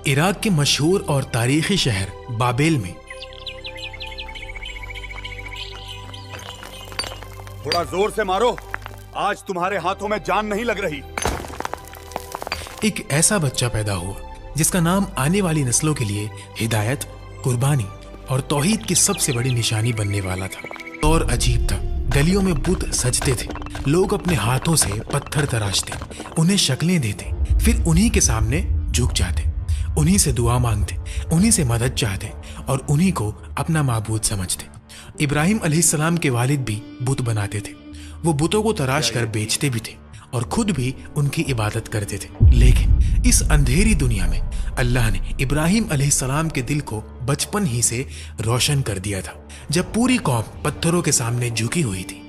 Iraq के मशहूर और तारीखी शहर बाबेल में थोड़ा जोर से मारो, आज तुम्हारे हाथों में जान नहीं लग रही। एक ऐसा बच्चा पैदा हुआ जिसका नाम आने वाली नस्लों के लिए हिदायत, कुर्बानी और तौहीद की सबसे बड़ी निशानी बनने वाला था। और अजीब था, गलियों में बुत सजते थे, लोग अपने हाथों से पत्थर तराशते, उन्हें शक्लें देते, फिर उन्हीं के सामने झुक जाते, उन्हीं से दुआ मांगते, उन्हीं से मदद चाहते और उन्हीं को अपना माबूद समझते। इब्राहिम अलैहिस्सलाम के वालिद भी बुत बनाते थे। वो बुतों को तराश कर बेचते भी थे और खुद भी उनकी इबादत करते थे। लेकिन इस अंधेरी दुनिया में अल्लाह ने इब्राहिम अलैहिस्सलाम के दिल को बचपन ही से रोशन कर दिया था। जब पूरी कौम पत्थरों के सामने झुकी हुई थी,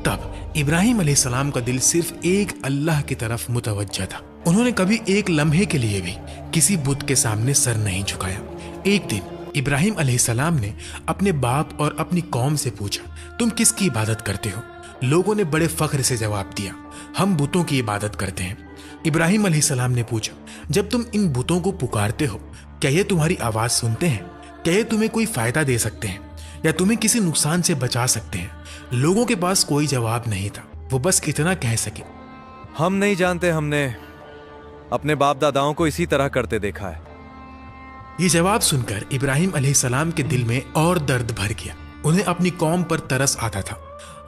तब इब्राहिम अलैहिस्सलाम का दिल सिर्फ एक अल्लाह की तरफ मुतवज्जा था। उन्होंने कभी एक लम्हे के लिए भी किसी बुत के सामने सर नहीं झुकाया। एक दिन इब्राहिम अलैहिस्सलाम ने अपने बाप और अपनी कौम से पूछा, तुम किसकी इबादत करते हो? लोगों ने बड़े फख्र से जवाब दिया, हम बुतों की इबादत करते हैं। इब्राहिम अलैहिस्सलाम ने पूछा, जब तुम इन बुतों को पुकारते हो, क्या ये तुम्हारी आवाज सुनते हैं? क्या ये तुम्हें कोई फायदा दे सकते हैं या तुम्हें किसी नुकसान से बचा सकते हैं? लोगों के पास कोई जवाब नहीं था। वो बस इतना कह सके, हम नहीं जानते, हमने अपने बाप दादाओं को इसी तरह करते देखा है। ये जवाब सुनकर इब्राहिम अलैहिस्सलाम के दिल में और दर्द भर गया। उन्हें अपनी कौम पर तरस आता था।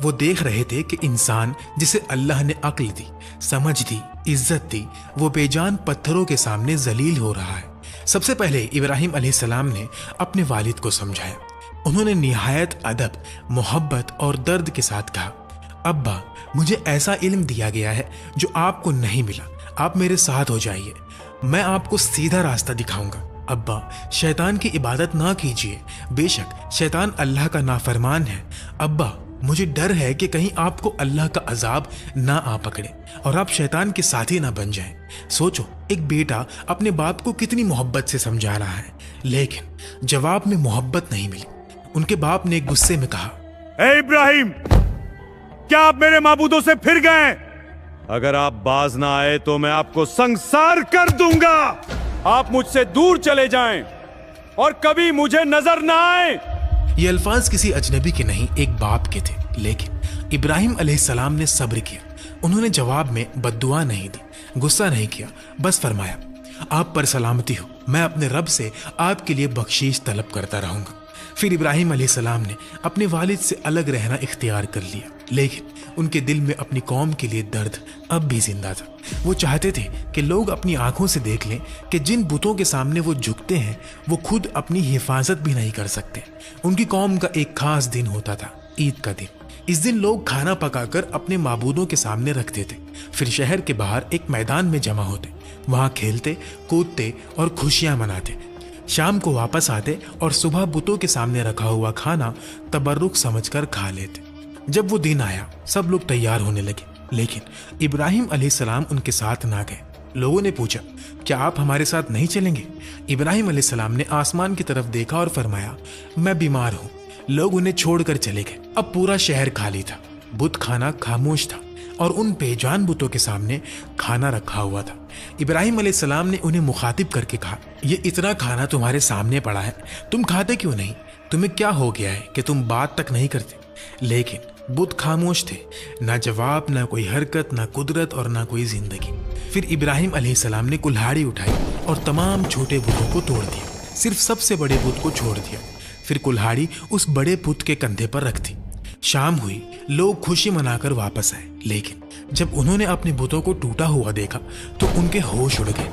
वो देख रहे थे कि इंसान जिसे अल्लाह ने अक्ल दी, समझ दी, इज्जत दी, वो बेजान पत्थरों के सामने जलील हो रहा है। सबसे पहले इब्राहिम अलैहिस्सलाम ने अपने वालिद को समझाया। उन्होंने निहायत अदब, मोहब्बत और दर्द के साथ कहा, अब्बा, मुझे ऐसा इल्म दिया गया है जो आपको नहीं मिला। आप मेरे साथ हो जाइए, मैं आपको सीधा रास्ता दिखाऊंगा। अब्बा, शैतान की इबादत ना कीजिए, बेशक शैतान अल्लाह का नाफरमान है। अब्बा, मुझे डर है कि कहीं आपको अल्लाह का अजाब ना आ पकड़े और आप शैतान के साथी ना बन जाएं। सोचो, एक बेटा अपने बाप को कितनी मोहब्बत से समझा रहा है, लेकिन जवाब में मोहब्बत नहीं मिली। उनके बाप ने गुस्से में कहा, ए इब्राहिम, क्या आप मेरे माबूदों से फिर गए? अगर आप बाज ना आए तो मैं आपको संसार कर दूंगा। आप मुझसे दूर चले जाएं और कभी मुझे नजर ना आए। ये अल्फाज किसी अजनबी के नहीं, एक बाप के थे। लेकिन इब्राहिम अलैहिस्सलाम ने सब्र किया। उन्होंने जवाब में बद्दुआ नहीं दी, गुस्सा नहीं किया, बस फरमाया, आप पर सलामती हो, मैं अपने रब से आपके लिए बख्शीश तलब करता रहूंगा। फिर इब्राहिम अलैहिस्सलाम ने अपने वालिद से अलग रहना इख्तियार कर लिया, लेकिन उनके दिल में अपनी कौम के लिए दर्द अब भी जिंदा था। वो चाहते थे कि लोग अपनी आंखों से देख लें कि जिन बुतों के सामने वो झुकते हैं, वो खुद अपनी हिफाजत भी नहीं कर सकते। उनकी कौम का एक खास दिन होता था, ईद का दिन। इस दिन लोग खाना पकाकर अपने माबूदों के सामने रखते थे, फिर शहर के बाहर एक मैदान में जमा होते, वहां खेलते, कूदते और खुशियां मनाते। शाम को वापस आते और सुबह बुतों के सामने रखा हुआ खाना तबर्रुक समझकर खा लेते। जब वो दिन आया, सब लोग तैयार होने लगे, लेकिन इब्राहिम अलैहिस्सलाम उनके साथ ना गए। लोगों ने पूछा, क्या आप हमारे साथ नहीं चलेंगे? इब्राहिम अलैहिस्सलाम ने आसमान की तरफ देखा और फरमाया, मैं बीमार हूँ। लोग उन्हें छोड़कर चले गए। अब पूरा शहर खाली था, बुत खाना खामोश था और उन बेजान बुतों के सामने खाना रखा हुआ था। इब्राहिम अलैहिस्सलाम ने उन्हें मुखातिब करके कहा, ये इतना खाना तुम्हारे सामने पड़ा है, तुम खाते क्यों नहीं? तुम्हें क्या हो गया है कि तुम बात तक नहीं करते? लेकिन बुत खामोश थे, ना जवाब, ना कोई हरकत, ना कुदरत और ना कोई जिंदगी। फिर इब्राहिम अलैहिस्सलाम ने कुल्हाड़ी उठाई और तमाम छोटे बुतों को तोड़ दिया, सिर्फ सबसे बड़े बुत को छोड़ दिया। फिर कुल्हाड़ी उस बड़े बुत के कंधे पर रख दी। शाम हुई, लोग खुशी मनाकर वापस आए, लेकिन जब उन्होंने अपने बुतों को टूटा हुआ देखा तो उनके होश उड़ गए।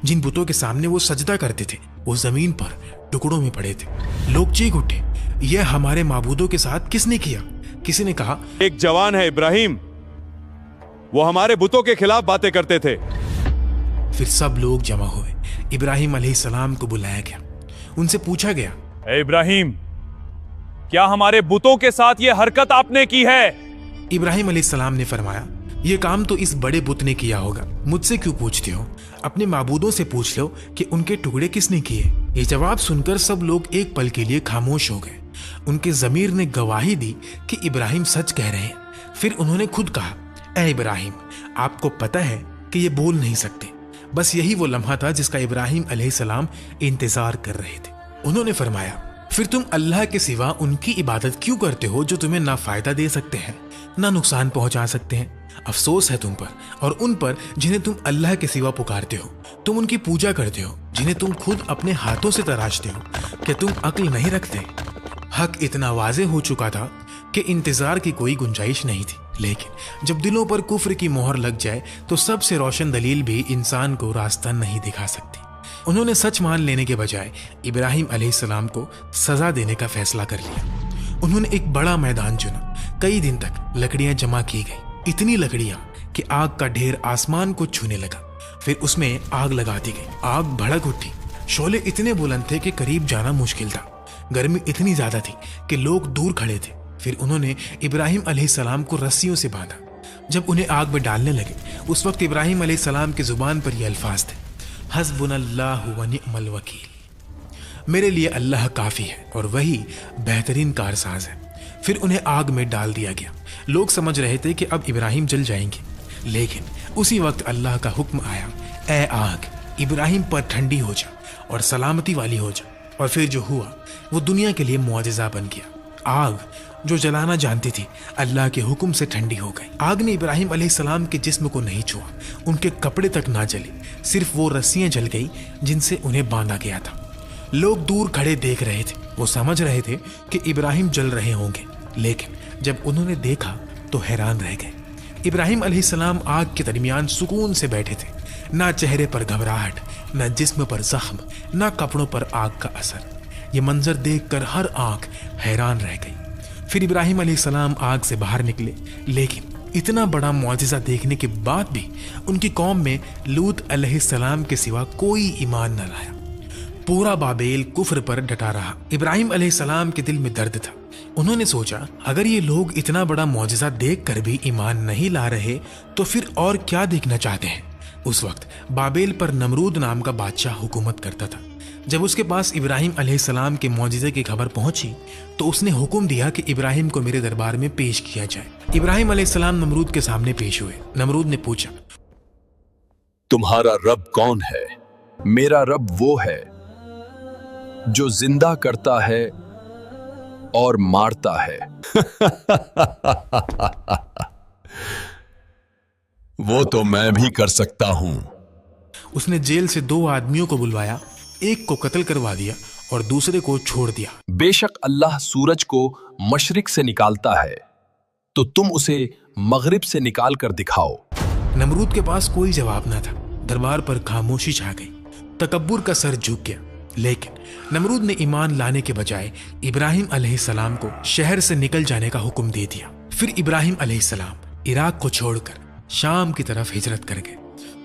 जिन बुतों के सामने वो सजदा करते थे, वो जमीन पर टुकड़ों में पड़े थे। लोग चीख उठे, यह हमारे माबूदों के साथ किसने किया? किसी ने कहा, एक जवान है इब्राहिम, वो हमारे बुतों के खिलाफ बातें करते थे। फिर सब लोग जमा हुए। इब्राहिम अलैहिस्सलाम को बुलाया गया। उनसे पूछा गया, ए इब्राहिम, क्या हमारे बुतों के साथ ये हरकत आपने की है? इब्राहिम अलैहिस्सलाम ने फरमाया, ये काम तो इस बड़े बुत ने किया होगा, मुझसे क्यों पूछते हो? अपने माबूदों से पूछ लो कि उनके टुकड़े किसने किए। ये जवाब सुनकर सब लोग एक पल के लिए खामोश हो गए। उनके ज़मीर ने गवाही दी कि इब्राहिम सच कह रहे हैं। फिर उन्होंने खुद कहा, ए इब्राहिम, आपको पता है कि ये बोल नहीं सकते, बस यही वो लम्हा था जिसका इब्राहिम अलैहिस्सलाम इंतजार कर रहे थे। उन्होंने फरमाया, फिर तुम अल्लाह के सिवा उनकी इबादत क्यों करते हो जो तुम्हें ना फायदा दे सकते हैं ना नुकसान पहुंचा सकते हैं? अफसोस है तुम पर और उन पर जिन्हें तुम अल्लाह के सिवा पुकारते हो। तुम उनकी पूजा करते हो जिन्हें तुम खुद अपने हाथों से तराशते हो। क्या तुम अक्ल नहीं रखते? हक इतना वाज़े हो चुका था कि इंतजार की कोई गुंजाइश नहीं थी, लेकिन जब दिलों पर कुफ्र की मोहर लग जाए तो सबसे रोशन दलील भी इंसान को रास्ता नहीं दिखा सकती। उन्होंने सच मान लेने के बजाय इब्राहिम अलैहिस्सलाम को सजा देने का फैसला कर लिया। उन्होंने एक बड़ा मैदान चुना। कई दिन तक लकड़ियां जमा की गई, इतनी लकड़ियां कि आग का ढेर आसमान को छूने लगा। फिर उसमें आग लगा दी गई। आग भड़क उठी। शोले इतने बुलंद थे कि करीब जाना मुश्किल था। गर्मी इतनी ज्यादा थी कि लोग दूर खड़े थे। फिर उन्होंने इब्राहिम अलैहिस्सलाम को रस्सियों से बांधा। जब उन्हें आग में डालने लगे उस वक्त इब्राहिम अलैहिस्सलाम की जुबान पर ये अल्फाज थे, हस्बुनल्लाहु व निअमल वकील। मेरे लिए अल्लाह काफी है और वही बेहतरीन कारसाज है। फिर उन्हें आग में डाल दिया गया। लोग समझ रहे थे कि अब इब्राहिम जल जाएंगे, लेकिन उसी वक्त अल्लाह का हुक्म आया, ए आग, इब्राहिम पर ठंडी हो जा और सलामती वाली हो जा। और फिर जो हुआ वो दुनिया के लिए मुआजिजा बन गया। आग जो जलाना जानती थी अल्लाह के हुक्म से ठंडी हो गई। आग ने इब्राहिम अलैहिस्सलाम के जिस्म को नहीं छुआ, उनके कपड़े तक ना जले, सिर्फ वो रस्सियां जल गई जिनसे उन्हें बांधा गया था। लोग दूर खड़े देख रहे थे। वो समझ रहे थे कि इब्राहिम जल रहे होंगे, लेकिन जब उन्होंने देखा तो हैरान रह गए। इब्राहिम अलैहिस्सलाम आग के दरमियान सुकून से बैठे थे। ना चेहरे पर घबराहट, ना जिस्म पर जख्म, ना कपड़ों पर आग का असर। ये मंजर देखकर हर आंख हैरान रह गई। फिर इब्राहिम अलैहिस्सलाम आग से बाहर निकले, लेकिन इतना बड़ा मुआजिजा देखने के बाद भी उनकी कौम में लूत अलैहिस्सलाम के सिवा कोई ईमान न लाया। पूरा बाबेल कुफ्र पर डटा रहा। इब्राहिम अलैहिस्सलाम के दिल में दर्द था। उन्होंने सोचा, अगर ये लोग इतना बड़ा मुआजिजा देख कर भी ईमान नहीं ला रहे तो फिर और क्या देखना चाहते हैं। उस वक्त बाबेल पर नमरूद नाम का बादशाह हुकूमत करता था। जब उसके पास इब्राहिम अलैहिस्सलाम के मुआजिजे की खबर पहुंची तो उसने हुक्म दिया कि इब्राहिम को मेरे दरबार में पेश किया जाए। इब्राहिम अलैहिस्सलाम नमरूद के सामने पेश हुए। नमरूद ने पूछा, तुम्हारा रब कौन है? मेरा रब वो है जो जिंदा करता है और मारता है। वो तो मैं भी कर सकता हूं। उसने जेल से 2 आदमियों को बुलवाया, एक को कत्ल करवा दिया और दूसरे को छोड़ दिया। बेशक अल्लाह सूरज को मशरिक से निकालता है तो तुम उसे मगरिब से निकाल कर दिखाओ। नमरूद के पास कोई जवाब न था। दरबार पर खामोशी छा गई। तकब्बुर का सर झुक गया। लेकिन नमरूद ने ईमान लाने के बजाय इब्राहिम अलैहिस्सलाम को शहर से निकल जाने का हुक्म दे दिया। फिर इब्राहिम अलैहिस्सलाम इराक को छोड़कर शाम की तरफ हिजरत कर गए।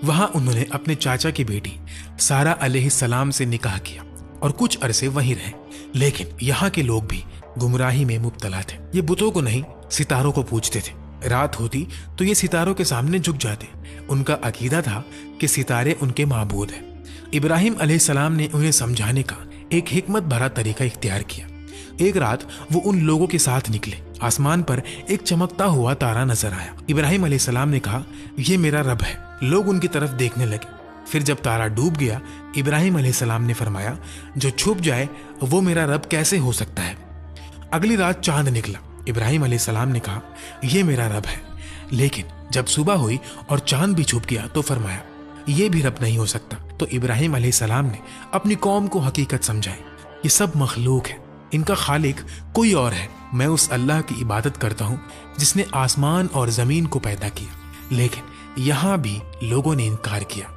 वहां उन्होंने अपने चाचा की बेटी सारा अलैहिस्सलाम से निकाह किया और कुछ अरसे वहीं रहे। लेकिन यहाँ के लोग भी गुमराही में मुब्तला थे। ये बुतों को नहीं, सितारों को पूजते थे। रात होती तो ये सितारों के सामने झुक जाते। उनका अकीदा था कि सितारे उनके माबूद हैं। इब्राहिम अलैहिस्सलाम ने उन्हें समझाने का एक हिकमत भरा तरीका इख्तियार किया। एक रात वो उन लोगों के साथ निकले। आसमान पर एक चमकता हुआ तारा नजर आया। इब्राहिम अलैहिस्सलाम ने कहा, ये मेरा रब है। लोग उनकी तरफ देखने लगे। फिर जब तारा डूब गया, इब्राहिम अलैहिस्सलाम ने फरमाया, जो छुप जाए वो मेरा रब कैसे हो सकता है। अगली रात चांद निकला। इब्राहिम अलैहिस्सलाम ने कहा, यह मेरा रब है। लेकिन जब सुबह हुई और चांद भी छुप गया तो फरमाया, ये भी रब नहीं हो सकता। तो इब्राहिम अलैहिस्सलाम ने अपनी कौम को हकीकत समझाई, ये सब मखलूक है, इनका खालिक कोई और है। मैं उस अल्लाह की इबादत करता हूँ जिसने आसमान और जमीन को पैदा किया। लेकिन यहाँ भी लोगों ने इनकार किया।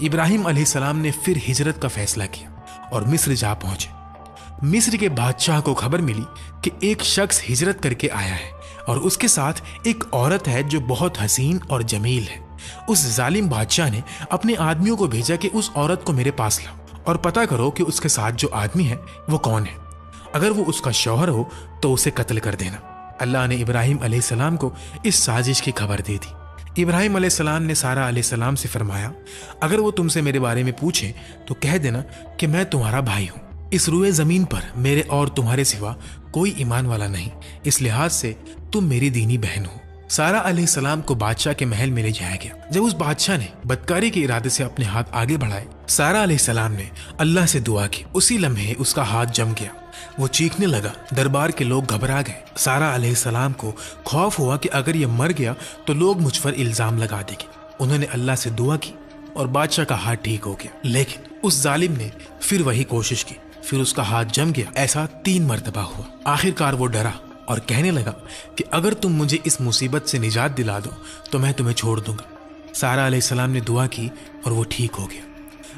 इब्राहिम अलैहिस्सलाम ने फिर हिजरत का फैसला किया और मिस्र जा पहुंचे। मिस्र के बादशाह को खबर मिली कि एक शख्स हिजरत करके आया है और उसके साथ एक औरत है जो बहुत हसीन और जमील है। उस जालिम बादशाह ने अपने आदमियों को भेजा कि उस औरत को मेरे पास लाओ और पता करो कि उसके साथ जो आदमी है वो कौन है। अगर वो उसका शौहर हो तो उसे कत्ल कर देना। अल्लाह ने इब्राहिम अलैहिस्सलाम को इस साजिश की खबर दे दी। इब्राहिम अलैहिस्सलाम ने सारा अलैहिस्सलाम से फरमाया, अगर वो तुमसे मेरे बारे में पूछे तो कह देना कि मैं तुम्हारा भाई हूँ। इस रुए जमीन पर मेरे और तुम्हारे सिवा कोई ईमान वाला नहीं, इस लिहाज से तुम मेरी दीनी बहन हो। सारा अलैहिस्सलाम को बादशाह के महल में ले जाया गया। जब उस बादशाह ने बदकारी के इरादे से अपने हाथ आगे बढ़ाए, सारा अलैहिस्सलाम ने अल्लाह से दुआ की। उसी लम्हे उसका हाथ जम गया, वो चीखने लगा। दरबार के लोग घबरा गए। सारा अलैहिस्सलाम को खौफ हुआ कि अगर ये मर गया तो लोग मुझ पर इल्जाम लगा देंगे। उन्होंने अल्लाह से दुआ की और बादशाह का हाथ ठीक हो गया। लेकिन उस जालिम ने फिर वही कोशिश की, फिर उसका हाथ जम गया। ऐसा 3 मरतबा हुआ। आखिरकार वो डरा और कहने लगा कि अगर तुम मुझे इस मुसीबत से निजात दिला दो तो मैं तुम्हें छोड़ दूंगा। सारा अलैहिस्सलाम ने दुआ की और वो ठीक हो गया।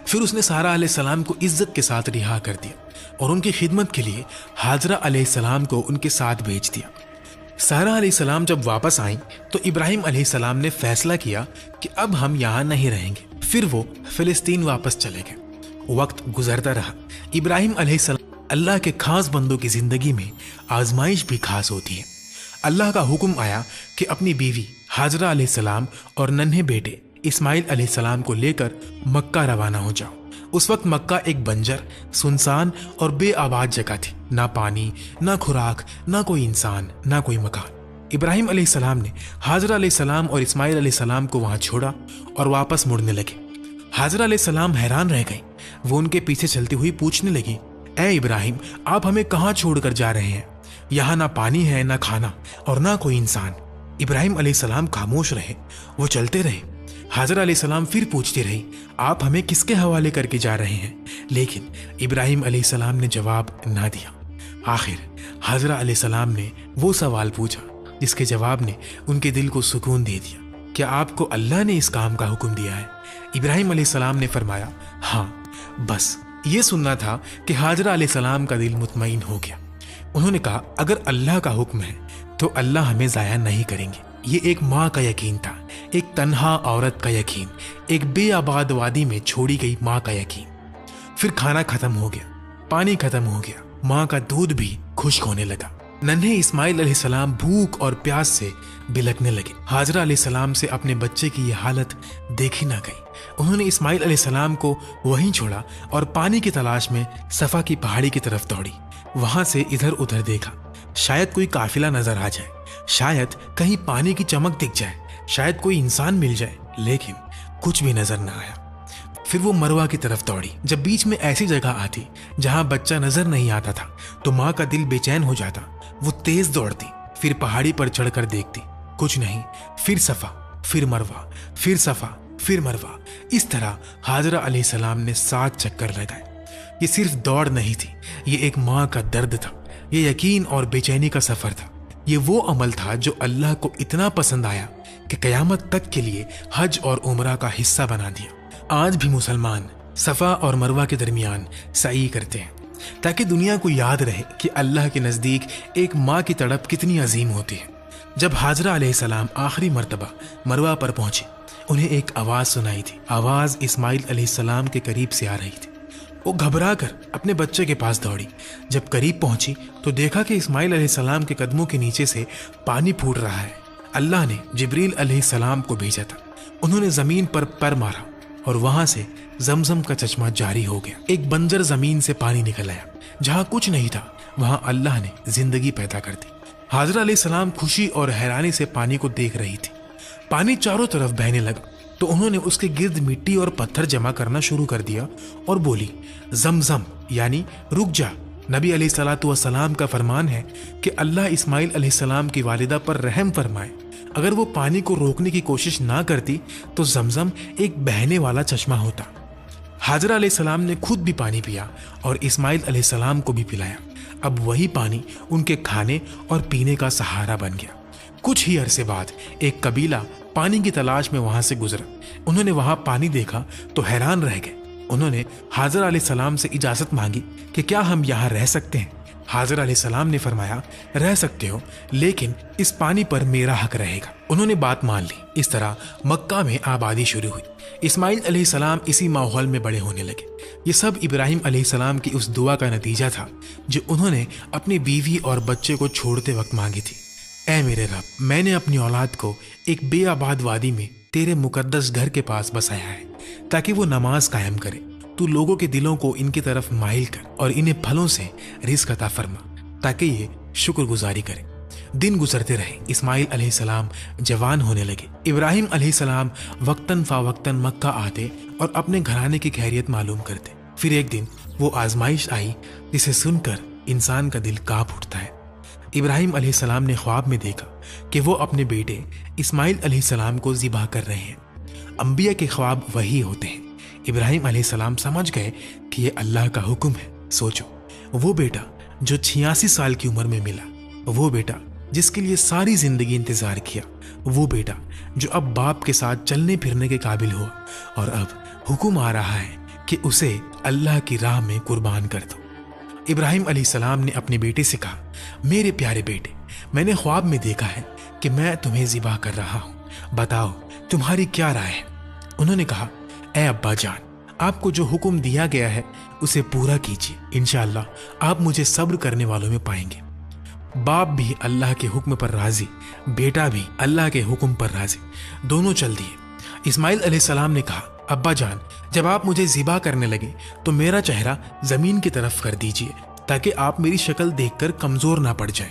फिर उसने सारा अलैहिस्सलाम को इज्जत के साथ रिहा कर दिया और उनकी खिदमत के लिए हाजरा अलैहिस्सलाम को उनके साथ भेज दिया। सारा अलैहिस्सलाम जब वापस आई तो इब्राहिम अलैहिस्सलाम ने फैसला किया कि अब हम यहाँ नहीं रहेंगे। फिर वो फिलिस्तीन वापस चले गए। वक्त गुजरता रहा। इब्राहिम अलैहिस्सलाम अल्लाह के खास बंदों की जिंदगी में आजमाइश भी खास होती है। अल्लाह का हुक्म आया कि अपनी बीवी हाजरा अलैहिस्सलाम और नन्हे बेटे इस्माइल अलैहिस्सलाम को लेकर मक्का रवाना हो जाओ। उस वक्त मक्का एक बंजर, सुनसान और बेआबाद जगह थी। ना पानी, ना खुराक, ना कोई इंसान, ना कोई मकान। इब्राहिम अलैहिस्सलाम ने हाजरा अलैहिस्सलाम और इस्माइल अलैहिस्सलाम को वहां छोड़ा और वापस मुड़ने लगे। हाजरा अलैहिस्सलाम हैरान रह गई। वो उनके पीछे चलती हुई पूछने लगी, ए इब्राहिम, आप हमें कहाँ छोड़कर जा रहे हैं? यहाँ ना पानी है, ना खाना और ना कोई इंसान। इब्राहिम अलैहिस्सलाम खामोश रहे। वो चलते रहे। हाजरा अलैहिस्सलाम फिर पूछती रही, आप हमें किसके हवाले करके जा रहे हैं? लेकिन इब्राहिम अलैहिस्सलाम ने जवाब ना दिया। आखिर हाजरा अलैहिस्सलाम ने वो सवाल पूछा जिसके जवाब ने उनके दिल को सुकून दे दिया। क्या आपको अल्लाह ने इस काम का हुक्म दिया है? इब्राहिम अलैहिस्सलाम ने फरमाया, हाँ, बस ये सुनना था कि हाजरा अलैहिस्सलाम का दिल मुतमईन हो गया। उन्होंने कहा, अगर अल्लाह का हुक्म है तो अल्लाह हमें ज़ाया नहीं करेंगे। ये एक माँ का यकीन था, एक तन्हा औरत का यकीन, एक बेआबाद वादी में छोड़ी गई माँ का यकीन। फिर खाना खत्म हो गया, पानी खत्म हो गया, माँ का दूध भी खुश्क होने लगा। नन्हे इस्माइल अलैहिस्सलाम भूख और प्यास से बिलखने लगे। हाजरा अलैहिस्सलाम से अपने बच्चे की ये हालत देखी ना गई। उन्होंने इस्माइल अलैहिस्सलाम को वहीं छोड़ा और पानी की तलाश में सफा की पहाड़ी की तरफ दौड़ी। वहां से इधर उधर देखा, शायद कोई काफिला नजर आ जाए, शायद कहीं पानी की चमक दिख जाए, शायद कोई इंसान मिल जाए, लेकिन कुछ भी नजर ना आया। फिर वो मरवा की तरफ दौड़ी। जब बीच में ऐसी जगह आती जहां बच्चा नजर नहीं आता था तो माँ का दिल बेचैन हो जाता। वो तेज दौड़ती, फिर पहाड़ी पर चढ़कर देखती, कुछ नहीं। फिर सफा, फिर मरवा, फिर सफा, फिर मरवा। इस तरह हाजरा अलैहिस्सलाम ने 7 चक्कर लगाए। ये सिर्फ दौड़ नहीं थी, ये एक माँ का दर्द था, ये यकीन और बेचैनी का सफर था। ये वो अमल था जो अल्लाह को इतना पसंद आया कि कयामत तक के लिए हज और उमरा का हिस्सा बना दिया। आज भी मुसलमान सफा और मरवा के दरमियान सई करते हैं ताकि दुनिया को याद रहे कि अल्लाह के नज़दीक एक माँ की तड़प कितनी अजीम होती है। जब हाजरा अलैहिस्सलाम आखिरी मर्तबा मरवा पर पहुंचे, उन्हें एक आवाज़ सुनाई थी। आवाज़ इस्माइल अलैहिस्सलाम के करीब से आ रही थी। वो घबरा कर अपने बच्चे के पास दौड़ी। जब करीब पहुंची तो देखा कि इस्माइल अलैहिस्सलाम के कदमों के नीचे से पानी फूट रहा है। अल्लाह ने जिब्रील अलैहिस्सलाम को भेजा था। उन्होंने जमीन पर पैर मारा और वहां से जमजम का चश्मा जारी हो गया। एक बंजर जमीन से पानी निकल आया। जहां कुछ नहीं था वहां अल्लाह ने जिंदगी पैदा कर दी। हाजरा अलैहिस्सलाम खुशी और हैरानी से पानी को देख रही थी। पानी चारों तरफ बहने लगा तो उन्होंने उसके गिर्द मिट्टी और पत्थर जमा करना शुरू कर दिया और बोली, जमजम यानी रुक जा। नबी अलैहिस्सलातु वस्सलाम का फरमान है कि अल्लाह इस्माइल अलैहिस्सलाम की वालिदा पर रहम फरमाए। अगर वो पानी को रोकने की कोशिश ना करती तो जमजम एक बहने वाला चश्मा होता। हाजरा अलैहिस्सलाम ने खुद भी पानी पिया और इस्माइल अलैहिस्सलाम को भी पिलाया। अब वही पानी उनके खाने और पीने का सहारा बन गया। कुछ ही अरसे बाद एक कबीला पानी की तलाश में वहां से गुजरा। उन्होंने वहां पानी देखा तो हैरान रह गए। उन्होंने हाजरा अलैहिस्सलाम से इजाजत मांगी कि क्या हम यहाँ रह सकते हैं। हाजरा अलैहिस्सलाम ने फरमाया, रह सकते हो, लेकिन इस पानी पर मेरा हक रहेगा। उन्होंने बात मान ली। इस तरह मक्का में आबादी शुरू हुई। इस्माइल अलैहिस्सलाम इसी माहौल में बड़े होने लगे। ये सब इब्राहिम अलैहिस्सलाम की उस दुआ का नतीजा था जो उन्होंने अपनी बीवी और बच्चे को छोड़ते वक्त मांगी थी। ऐ मेरे रब, मैंने अपनी औलाद को एक बेआबाद वादी में तेरे मुकद्दस घर के पास बसाया है ताकि वो नमाज कायम करे। तू लोगों के दिलों को इनकी तरफ माइल कर और इन्हें फलों से रिज़्क अता फरमा ताकि ये शुक्रगुजारी करें। दिन गुजरते रहे। इस्माइल अलैहिस्सलाम जवान होने लगे। इब्राहिम अलैहिस्सलाम वक्तन फ़ावक्तन मक्का आते और अपने घराने की खैरियत मालूम करते। फिर एक दिन वो आजमाइश आई जिसे सुनकर इंसान का दिल कांप उठता है। इब्राहिम अलैहिस्सलाम ने ख्वाब में देखा कि वो अपने बेटे इस्माइल अलैहिस्सलाम को ज़िबा कर रहे हैं। अंबिया के ख्वाब वही होते हैं। इब्राहिम अलैहिस्सलाम समझ गए कि ये अल्लाह का हुक्म है। सोचो, वो बेटा जो 86 साल की उम्र में मिला, वो बेटा जिसके लिए सारी जिंदगी इंतजार किया, वो बेटा जो अब बाप के साथ चलने फिरने के काबिल हुआ और अब हुक्म आ रहा है कि उसे अल्लाह की राह में कुर्बान कर दो। इब्राहिम अलैहिस्सलाम ने अपने बेटे से कहा, मेरे प्यारे बेटे, मैंने ख्वाब में देखा है कि मैं तुम्हें ज़िबा कर रहा हूँ, बताओ तुम्हारी क्या राय है। उन्होंने कहा, ए अब्बा जान, आपको जो हुक्म दिया गया है उसे पूरा कीजिए, इंशाअल्लाह आप मुझे सब्र करने वालों में पाएंगे। बाप भी अल्लाह के हुक्म पर राजी, बेटा भी अल्लाह के हुक्म पर राजी, दोनों चल दिए। इस्माइल अलैहिस्सलाम ने कहा, अब्बा जान, जब आप मुझे ज़िबा करने लगे तो मेरा चेहरा जमीन की तरफ कर दीजिए ताकि आप मेरी शक्ल देखकर कमजोर ना पड़ जाए।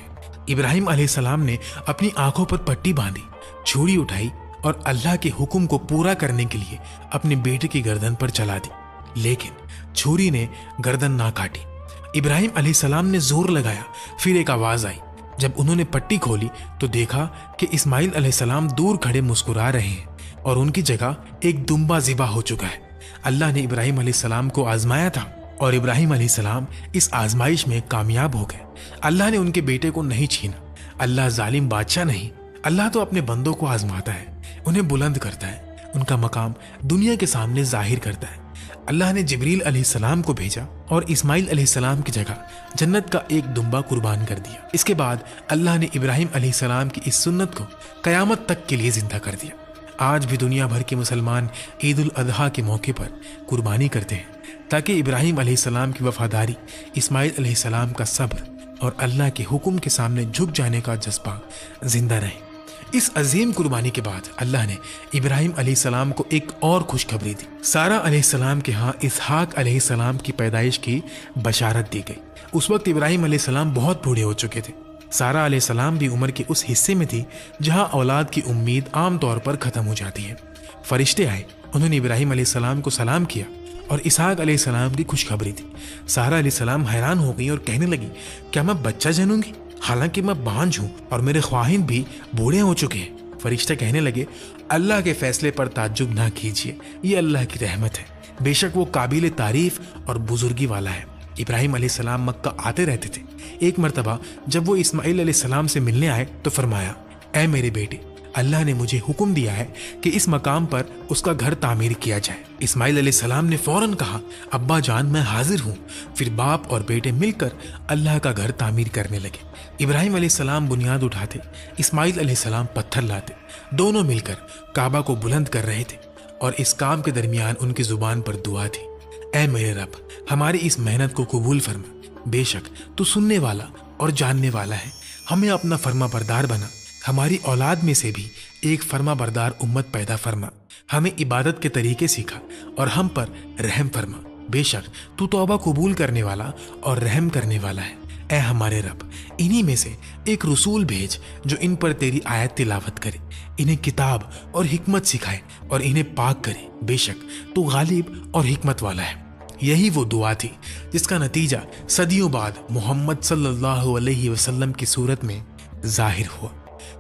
इब्राहिम अलैहिस्सलाम ने अपनी आंखों पर पट्टी बांधी, छुरी उठाई और अल्लाह के हुक्म को पूरा करने के लिए अपने बेटे की गर्दन पर चला दी, लेकिन छुरी ने गर्दन ना काटी। इब्राहिम अलैहिस्सलाम ने जोर लगाया, फिर एक आवाज आई। जब उन्होंने पट्टी खोली तो देखा कि इस्माइल अलैहिस्सलाम दूर खड़े मुस्कुरा रहे हैं और उनकी जगह एक दुम्बा ज़िबा हो चुका है। अल्लाह ने इब्राहिम अलैहिस्सलाम को आजमाया था और इब्राहिम अलैहिस्सलाम इस आजमाइश में कामयाब हो गए। अल्लाह ने उनके बेटे को नहीं छीना। अल्लाह जालिम बादशाह नहीं, अल्लाह तो अपने बंदों को आजमाता है, उन्हें बुलंद करता है, उनका मकाम दुनिया के सामने जाहिर करता है। अल्लाह ने जिब्रील अलैहिस्सलाम को भेजा और इस्माइल अलैहिस्सलाम की जगह जन्नत का एक दुम्बा कुर्बान कर दिया। इसके बाद अल्लाह ने इब्राहिम अलैहिस्सलाम की इस सुन्नत को कयामत तक के लिए जिंदा कर दिया। आज भी दुनिया भर के मुसलमान ईद उल अजहा के मौके पर कुर्बानी करते हैं ताकि इब्राहिम अलैहिस्सलाम की वफादारी, इस्माइल अलैहिस्सलाम का सब्र और अल्लाह के हुक्म के सामने झुक जाने का जज्बा जिंदा रहे। इस अजीम कुर्बानी के बाद अल्लाह ने इब्राहिम अलैहिस्सलाम को एक और खुशखबरी दी। सारा अलैहिस्सलाम के यहाँ इसहाक अलैहिस्सलाम की पैदाइश की बशारत दी गई। उस वक्त इब्राहिम अलैहिस्सलाम बहुत बूढ़े हो चुके थे। सारा अलैहिस्सलाम भी उम्र के उस हिस्से में थी जहाँ औलाद की उम्मीद आमतौर पर खत्म हो जाती है। फरिश्ते आए, उन्होंने इब्राहिम अलैहिस्सलाम को सलाम किया और इसहाक अलैहिस्सलाम की खुशखबरी दी। सारा अलैहिस्सलाम हैरान हो गई और कहने लगी, क्या मैं बच्चा जनूंगी? हालांकि मैं बांझ हूं और मेरे ख्वाहिन भी बूढ़े हो चुके हैं। फरिश्ते कहने लगे, अल्लाह के फैसले पर ताज्जुब ना कीजिए, ये अल्लाह की रहमत है, बेशक वो काबिल तारीफ और बुजुर्गी वाला है। इब्राहिम अलैहिस्सलाम मक्का आते रहते थे। एक मर्तबा जब वो इस्माइल अलैहिस्सलाम से मिलने आए तो फरमाया, ऐ मेरे बेटे, अल्लाह ने मुझे हुक्म दिया है कि इस मकाम पर उसका घर तामीर किया जाए। इस्माइल अलैहिस्सलाम ने फौरन कहा, अब्बा जान मैं हाजिर हूँ। फिर बाप और बेटे मिलकर अल्लाह का घर तामीर करने लगे। इब्राहिम अलैहिस्सलाम बुनियाद उठाते, इस्माइल अलैहिस्सलाम पत्थर लाते। दोनों मिलकर काबा को बुलंद कर रहे थे और इस काम के दरमियान उनकी जुबान पर दुआ थी, ऐ मेरे रब, हमारी इस मेहनत को कबूल फरमा, बेशक तू सुनने वाला और जानने वाला है। हमें अपना फर्मा बरदार बना, हमारी औलाद में से भी एक फर्मा बरदार उम्मत पैदा फरमा, हमें इबादत के तरीके सिखा और हम पर रहम फरमा, बेशक तू तौबा कबूल करने वाला और रहम करने वाला है। ऐ हमारे रब, इन्हीं में से एक रसूल भेज जो इन पर तेरी आयत तिलावत करे, इन्हें किताब और हिकमत सिखाए और इन्हें पाक करे, बेशक तू गालिब और हिकमत वाला है। यही वो दुआ थी जिसका नतीजा सदियों बाद मोहम्मद सल्लल्लाहु अलैहि वसल्लम की सूरत में जाहिर हुआ।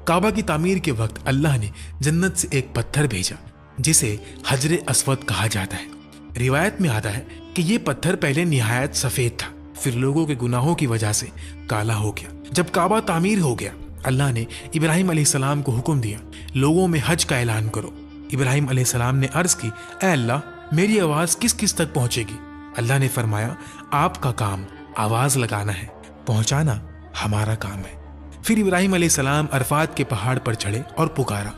काबा की तामीर के वक्त अल्लाह ने जन्नत से एक पत्थर भेजा जिसे हजरे अस्वद कहा जाता है। रिवायत में आता है कि ये पत्थर पहले निहायत सफेद था, फिर लोगों के गुनाहों की वजह से काला हो गया। जब काबा तामीर हो गया, अल्लाह ने इब्राहिम अलैहिस्सलाम को हुक्म दिया, लोगों में हज का ऐलान करो। इब्राहिम अलैहिस्सलाम ने अर्ज की, ऐ अल्लाह, मेरी आवाज किस किस तक पहुंचेगी? अल्लाह ने फरमाया, आपका काम आवाज लगाना है, पहुंचाना हमारा काम है। फिर इब्राहिम अलैहिस्सलाम अरफात के पहाड़ पर चढ़े और पुकारा,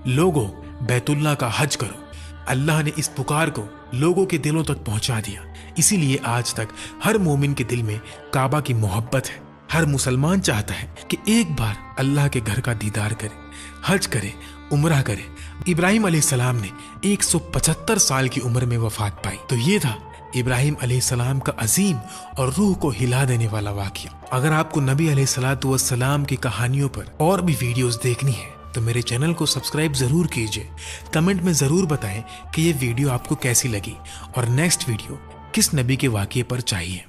लोगों बैतुल्लाह का हज करो। अल्लाह ने इस पुकार को लोगों के दिलों तक पहुंचा दिया। इसीलिए आज तक हर मोमिन के दिल में काबा की मोहब्बत है। हर मुसलमान चाहता है कि एक बार अल्लाह के घर का दीदार करे, हज करे, उम्रा करे। इब्राहिम अलैहिस्सलाम ने 175 साल की उम्र में वफात पाई। तो ये था इब्राहिम अलैहिस्सलाम का अजीम और रूह को हिला देने वाला वाकया। अगर आपको नबी अलैहिस्सलाम की कहानियों पर और भी वीडियोस देखनी है तो मेरे चैनल को सब्सक्राइब जरूर कीजिए। कमेंट में जरूर बताएं कि ये वीडियो आपको कैसी लगी और नेक्स्ट वीडियो किस नबी के वाकये पर चाहिए।